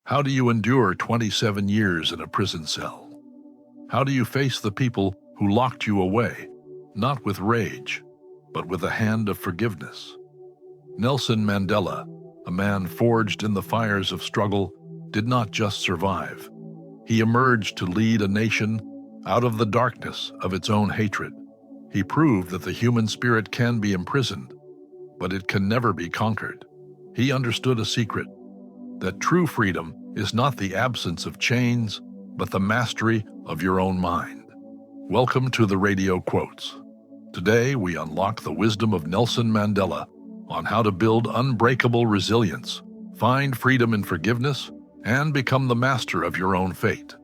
How do you endure 27 years in a prison cell? How do you face the people who locked you away, not with rage, but with a hand of forgiveness? Nelson Mandela, a man forged in the fires of struggle, did not just survive. He emerged to lead a nation out of the darkness of its own hatred. He proved that the human spirit can be imprisoned, but it can never be conquered. He understood a secret, that true freedom is not the absence of chains, but the mastery of your own mind. Welcome to the Radio Quotes. Today, we unlock the wisdom of Nelson Mandela on how to build unbreakable resilience, find freedom in forgiveness, and become the master of your own fate.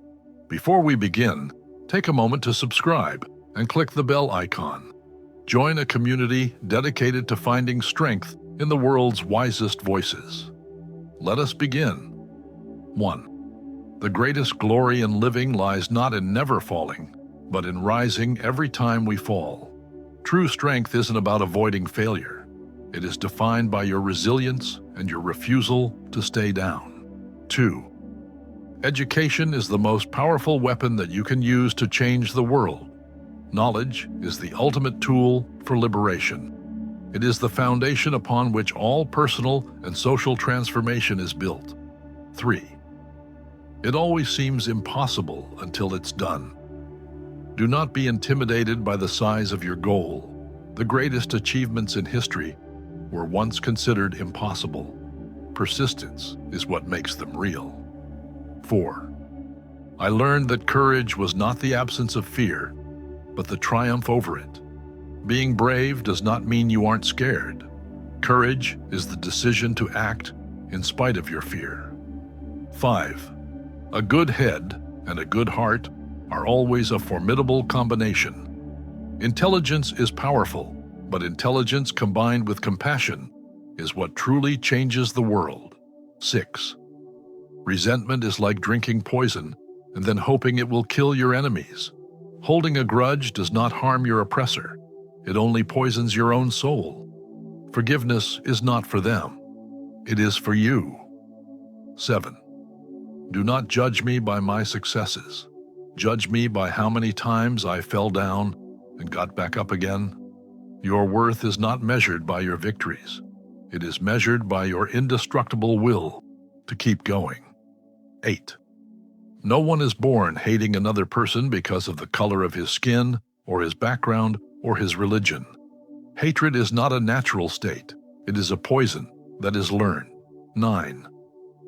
Before we begin, take a moment to subscribe and click the bell icon. Join a community dedicated to finding strength in the world's wisest voices. Let us begin. 1. The greatest glory in living lies not in never falling, but in rising every time we fall. True strength isn't about avoiding failure. It is defined by your resilience and your refusal to stay down. 2. Education is the most powerful weapon that you can use to change the world. Knowledge is the ultimate tool for liberation. It is the foundation upon which all personal and social transformation is built. 3. It always seems impossible until it's done. Do not be intimidated by the size of your goal. The greatest achievements in history were once considered impossible. Persistence is what makes them real. 4. I learned that courage was not the absence of fear, but the triumph over it. Being brave does not mean you aren't scared. Courage is the decision to act in spite of your fear. 5. A good head and a good heart are always a formidable combination. Intelligence is powerful, but intelligence combined with compassion is what truly changes the world. 6. Resentment is like drinking poison and then hoping it will kill your enemies. Holding a grudge does not harm your oppressor. It only poisons your own soul. Forgiveness is not for them. It is for you. 7. Do not judge me by my successes. Judge me by how many times I fell down and got back up again. Your worth is not measured by your victories. It is measured by your indestructible will to keep going. 8. No one is born hating another person because of the color of his skin, or his background, or his religion. Hatred is not a natural state. It is a poison that is learned. 9.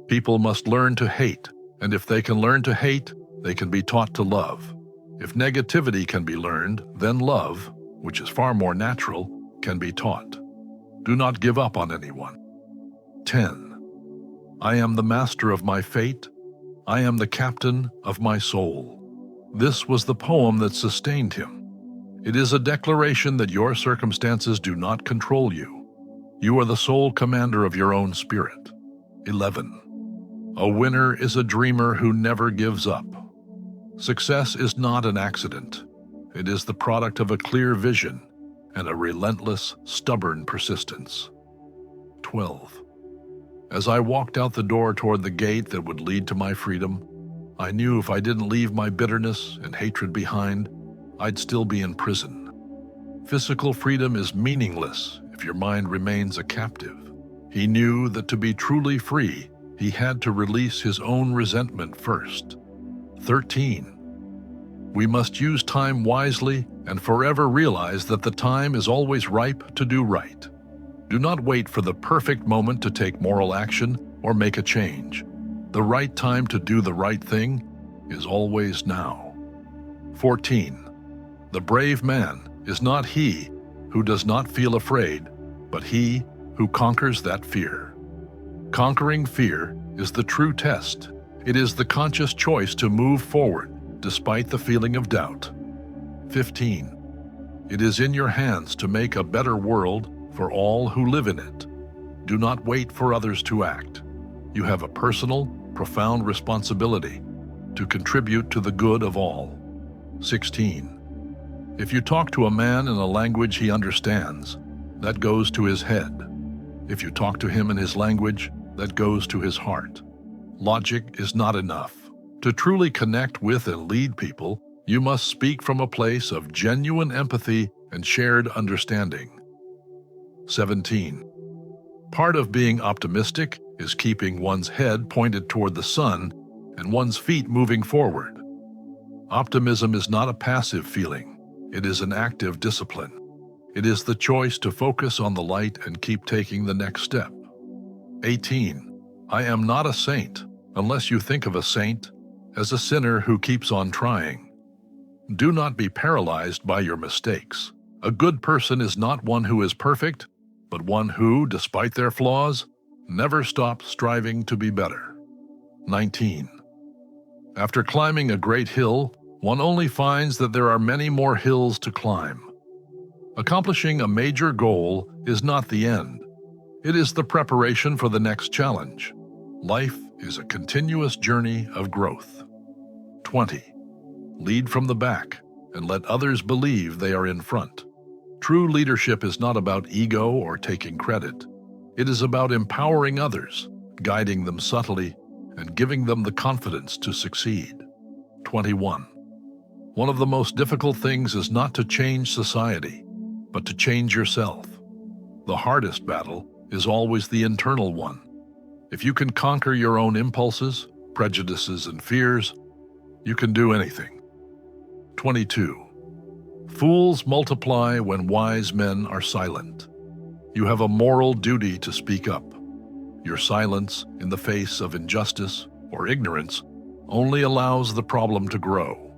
People must learn to hate, and if they can learn to hate, they can be taught to love. If negativity can be learned, then love, which is far more natural, can be taught. Do not give up on anyone. 10. I am the master of my fate. I am the captain of my soul. This was the poem that sustained him. It is a declaration that your circumstances do not control you. You are the sole commander of your own spirit. 11. A winner is a dreamer who never gives up. Success is not an accident. It is the product of a clear vision and a relentless, stubborn persistence. 12. As I walked out the door toward the gate that would lead to my freedom, I knew if I didn't leave my bitterness and hatred behind, I'd still be in prison. Physical freedom is meaningless if your mind remains a captive. He knew that to be truly free, he had to release his own resentment first. 13. We must use time wisely and forever realize that the time is always ripe to do right. Do not wait for the perfect moment to take moral action or make a change. The right time to do the right thing is always now. 14. The brave man is not he who does not feel afraid, but he who conquers that fear. Conquering fear is the true test. It is the conscious choice to move forward despite the feeling of doubt. 15. It is in your hands to make a better world for all who live in it. Do not wait for others to act. You have a personal, profound responsibility to contribute to the good of all. 16. If you talk to a man in a language he understands, that goes to his head. If you talk to him in his language, that goes to his heart. Logic is not enough. To truly connect with and lead people, you must speak from a place of genuine empathy and shared understanding. 17. Part of being optimistic is keeping one's head pointed toward the sun and one's feet moving forward. Optimism is not a passive feeling. It is an active discipline. It is the choice to focus on the light and keep taking the next step. 18. I am not a saint unless you think of a saint as a sinner who keeps on trying. Do not be paralyzed by your mistakes. A good person is not one who is perfect, but one who, despite their flaws, never stops striving to be better. 19. After climbing a great hill, one only finds that there are many more hills to climb. Accomplishing a major goal is not the end. It is the preparation for the next challenge. Life is a continuous journey of growth. 20. Lead from the back and let others believe they are in front. True leadership is not about ego or taking credit. It is about empowering others, guiding them subtly, and giving them the confidence to succeed. 21. One of the most difficult things is not to change society, but to change yourself. The hardest battle is always the internal one. If you can conquer your own impulses, prejudices, and fears, you can do anything. 22. Fools multiply when wise men are silent. You have a moral duty to speak up. Your silence in the face of injustice or ignorance only allows the problem to grow.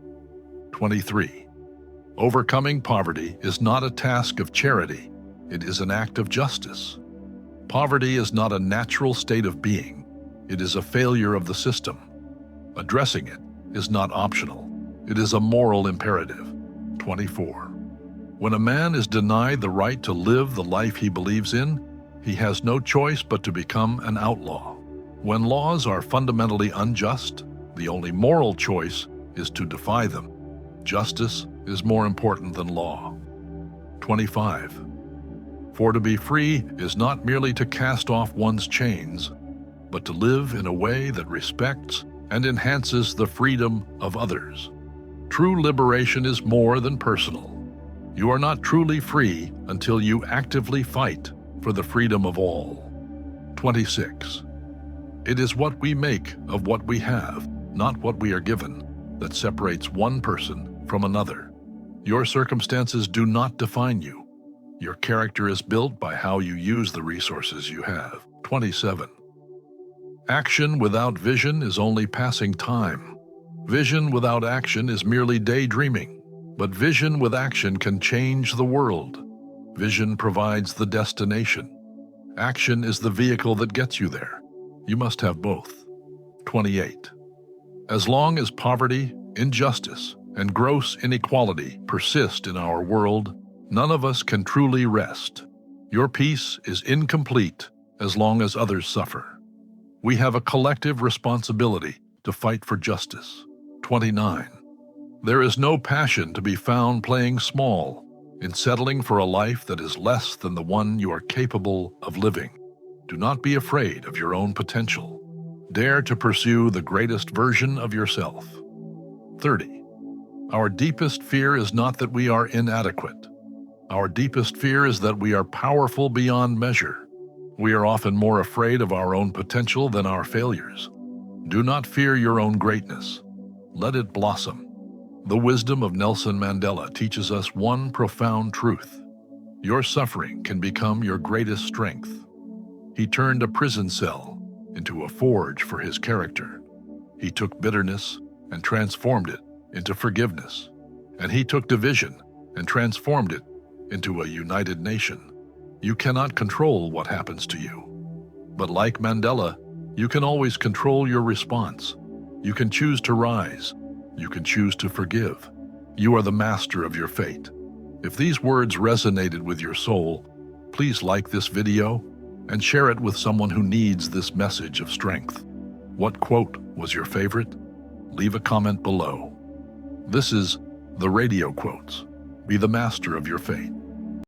23. Overcoming poverty is not a task of charity, it is an act of justice. Poverty is not a natural state of being, it is a failure of the system. Addressing it is not optional, it is a moral imperative. 24. When a man is denied the right to live the life he believes in, he has no choice but to become an outlaw. When laws are fundamentally unjust, the only moral choice is to defy them. Justice is more important than law. 25. For to be free is not merely to cast off one's chains, but to live in a way that respects and enhances the freedom of others. True liberation is more than personal. You are not truly free until you actively fight for the freedom of all. 26. It is what we make of what we have, not what we are given, that separates one person from another. Your circumstances do not define you. Your character is built by how you use the resources you have. 27. Action without vision is only passing time. Vision without action is merely daydreaming, but vision with action can change the world. Vision provides the destination. Action is the vehicle that gets you there. You must have both. 28. As long as poverty, injustice, and gross inequality persist in our world, none of us can truly rest. Your peace is incomplete as long as others suffer. We have a collective responsibility to fight for justice. 29. There is no passion to be found playing small, in settling for a life that is less than the one you are capable of living. Do not be afraid of your own potential. Dare to pursue the greatest version of yourself. 30. Our deepest fear is not that we are inadequate. Our deepest fear is that we are powerful beyond measure. We are often more afraid of our own potential than our failures. Do not fear your own greatness. Let it blossom. The wisdom of Nelson Mandela teaches us one profound truth. Your suffering can become your greatest strength. He turned a prison cell into a forge for his character. He took bitterness and transformed it into forgiveness. And he took division and transformed it into a united nation. You cannot control what happens to you. But like Mandela, you can always control your response. You can choose to rise. You can choose to forgive. You are the master of your fate. If these words resonated with your soul, please like this video and share it with someone who needs this message of strength. What quote was your favorite? Leave a comment below. This is The Radio Quotes. Be the master of your fate.